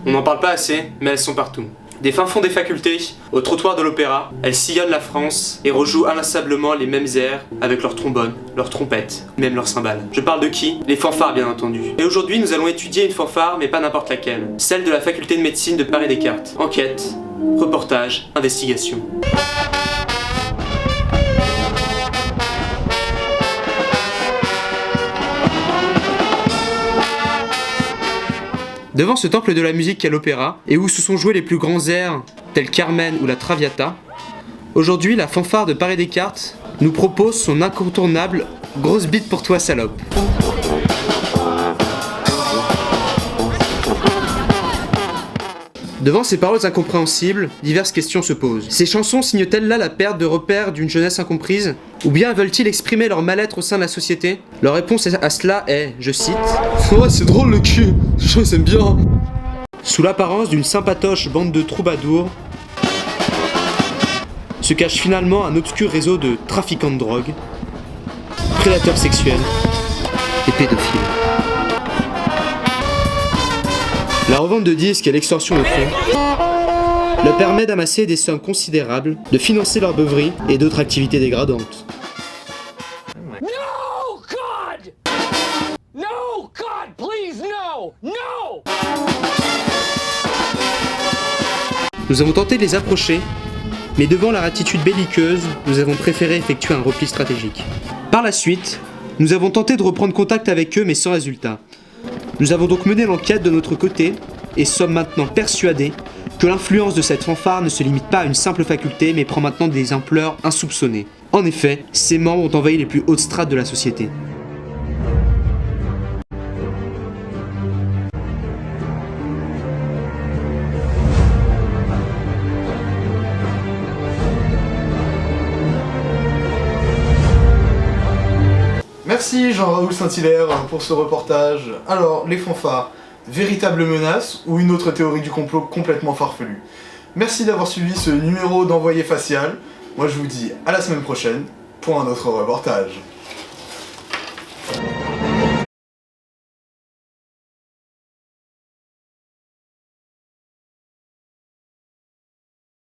On n'en parle pas assez, mais elles sont partout. Des fins fonds des facultés, au trottoir de l'opéra, elles sillonnent la France et rejouent inlassablement les mêmes airs avec leurs trombones, leurs trompettes, même leurs cymbales. Je parle de qui? Les fanfares bien entendu. Et aujourd'hui nous allons étudier une fanfare, mais pas n'importe laquelle. Celle de la faculté de médecine de Paris-Descartes. Enquête, reportage, investigation. Devant ce temple de la musique qu'est l'opéra, et où se sont joués les plus grands airs, tels Carmen ou la Traviata, aujourd'hui la fanfare de Paris-Descartes nous propose son incontournable « Grosse bite pour toi salope ». Devant ces paroles incompréhensibles, diverses questions se posent. Ces chansons signent-elles là la perte de repères d'une jeunesse incomprise? Ou bien veulent-ils exprimer leur mal-être au sein de la société? Leur réponse à cela est, je cite, « Ouais, c'est drôle le cul, je les aime bien !» Sous l'apparence d'une sympatoche bande de troubadours, se cache finalement un obscur réseau de trafiquants de drogue, prédateurs sexuels et pédophiles. La revente de disques et l'extorsion de fonds leur permet d'amasser des sommes considérables, de financer leur beuverie et d'autres activités dégradantes. No, God! No, God, please, no! No! Nous avons tenté de les approcher, mais devant leur attitude belliqueuse, nous avons préféré effectuer un repli stratégique. Par la suite, nous avons tenté de reprendre contact avec eux, mais sans résultat. Nous avons donc mené l'enquête de notre côté et sommes maintenant persuadés que l'influence de cette fanfare ne se limite pas à une simple faculté mais prend maintenant des ampleurs insoupçonnées. En effet, ses membres ont envahi les plus hautes strates de la société. Merci Jean-Raoul Saint-Hilaire pour ce reportage. Alors, les fanfares, véritable menace ou une autre théorie du complot complètement farfelue? Merci d'avoir suivi ce numéro d'Envoyé Facial. Moi je vous dis à la semaine prochaine pour un autre reportage.